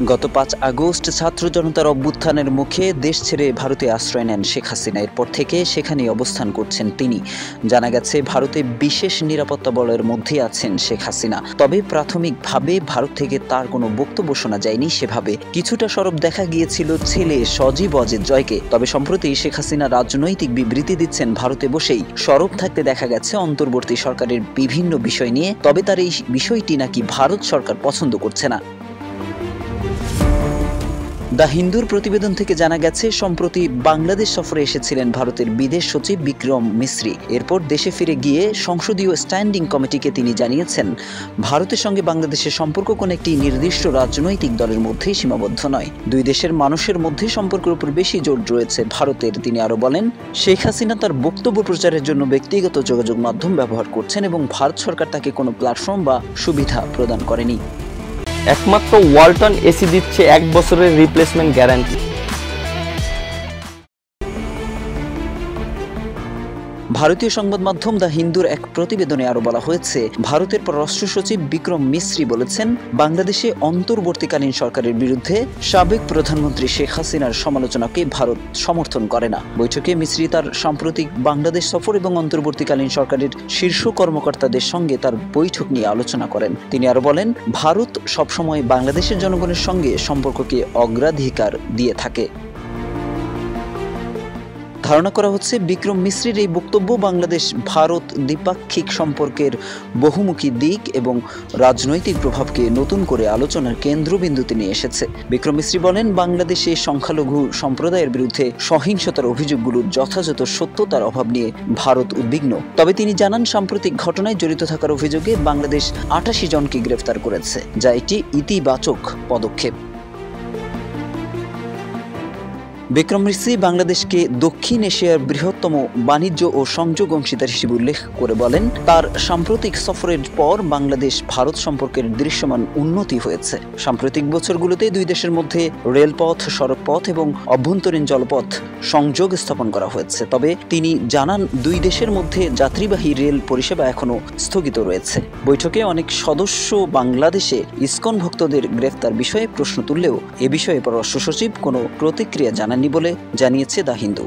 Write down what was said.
গত ৫ আগস্ট ছাত্র জনতার অভ্যুত্থানের মুখে দেশ ছেড়ে ভারতে আশ্রয় নেন শেখ হাসিনা। এরপর থেকে সেখানেই অবস্থান করছেন তিনি। জানা গেছে ভারতে বিশেষ নিরাপত্তা বলয়ের মধ্যে আছেন শেখ হাসিনা। তবে প্রাথমিকভাবে ভারত থেকে তার কোনো বক্তব্য শোনা যায়নি সেভাবে। কিছুটা সরব দেখা গিয়েছিল ছেলে সজীব অজিত জয়কে। তবে সম্প্রতি শেখ হাসিনা রাজনৈতিক বিবৃতি দিচ্ছেন ভারতে বসেই। সরব থাকতে দেখা গেছে অন্তর্বর্তী সরকারের বিভিন্ন বিষয় নিয়ে। তবে তার এই বিষয়টি নাকি ভারত সরকার পছন্দ করছে না। দ্য হিন্দুর প্রতিবেদন থেকে জানা গেছে সম্প্রতি বাংলাদেশ সফরে এসেছিলেন ভারতের বিদেশ সচিব বিক্রম মিশ্রি। এরপর দেশে ফিরে গিয়ে সংসদীয় স্ট্যান্ডিং কমিটিকে তিনি জানিয়েছেন, ভারতের সঙ্গে বাংলাদেশের সম্পর্ক কোনো একটি নির্দিষ্ট রাজনৈতিক দলের মধ্যেই সীমাবদ্ধ নয়। দুই দেশের মানুষের মধ্যে সম্পর্কের উপর বেশি জোর রয়েছে ভারতের। তিনি আরও বলেন, শেখ হাসিনা তার বক্তব্য প্রচারের জন্য ব্যক্তিগত যোগাযোগ মাধ্যম ব্যবহার করছেন এবং ভারত সরকার তাকে কোনো প্ল্যাটফর্ম বা সুবিধা প্রদান করেনি। একমাত্র ওয়ালটন এসি দিচ্ছে 1 বছরের রিপ্লেসমেন্ট গ্যারান্টি। ভারতীয় সংবাদ মাধ্যম দ্য হিন্দুর এক প্রতিবেদনে আরও বলা হয়েছে, ভারতের পররাষ্ট্র সচিব বিক্রম মিশ্রি বলেছেন, বাংলাদেশে অন্তর্বর্তীকালীন সরকারের বিরুদ্ধে সাবেক প্রধানমন্ত্রী শেখ হাসিনার সমালোচনাকে ভারত সমর্থন করে না। বৈঠকে মিশ্রি তার সাম্প্রতিক বাংলাদেশ সফর এবং অন্তর্বর্তীকালীন সরকারের শীর্ষ কর্মকর্তাদের সঙ্গে তার বৈঠক নিয়ে আলোচনা করেন। তিনি আরও বলেন, ভারত সবসময় বাংলাদেশের জনগণের সঙ্গে সম্পর্ককে অগ্রাধিকার দিয়ে থাকে। ধারণা করা হচ্ছে বিক্রম মিশ্রির এই বক্তব্য বাংলাদেশ ভারত দ্বিপাক্ষিক সম্পর্কের বহুমুখী দিক এবং রাজনৈতিক প্রভাবকে নতুন করে আলোচনার কেন্দ্রবিন্দুতে নিয়ে এসেছে। বিক্রম মিশ্রি বলেন, বাংলাদেশে সংখ্যালঘু সম্প্রদায়ের বিরুদ্ধে সহিংসতার অভিযোগগুলোর যথাযথ সত্যতার অভাব নিয়ে ভারত উদ্বিগ্ন। তবে তিনি জানান, সাম্প্রতিক ঘটনায় জড়িত থাকার অভিযোগে বাংলাদেশ ৮৮ জনকে গ্রেফতার করেছে, যা একটি ইতিবাচক পদক্ষেপ। বিক্রম মিশ্রি বাংলাদেশকে দক্ষিণ এশিয়ার বৃহত্তম বাণিজ্য ও সংযোগ অংশীদার হিসেবে উল্লেখ করে বলেন, তার সাম্প্রতিক সফরের পর বাংলাদেশ ভারত সম্পর্কের দৃশ্যমান উন্নতি হয়েছে। সাম্প্রতিক বছরগুলোতে দুই দেশের মধ্যে রেলপথ, সড়কপথ এবং অভ্যন্তরীণ জলপথ সংযোগ স্থাপন করা হয়েছে। তবে তিনি জানান, দুই দেশের মধ্যে যাত্রীবাহী রেল পরিষেবা এখনও স্থগিত রয়েছে। বৈঠকে অনেক সদস্য বাংলাদেশে ইসকন ভক্তদের গ্রেফতার বিষয়ে প্রশ্ন তুললেও এ বিষয়ে পররাষ্ট্র সচিব কোনো প্রতিক্রিয়া জানাননি বলে জানিয়েছে দ্য হিন্দু।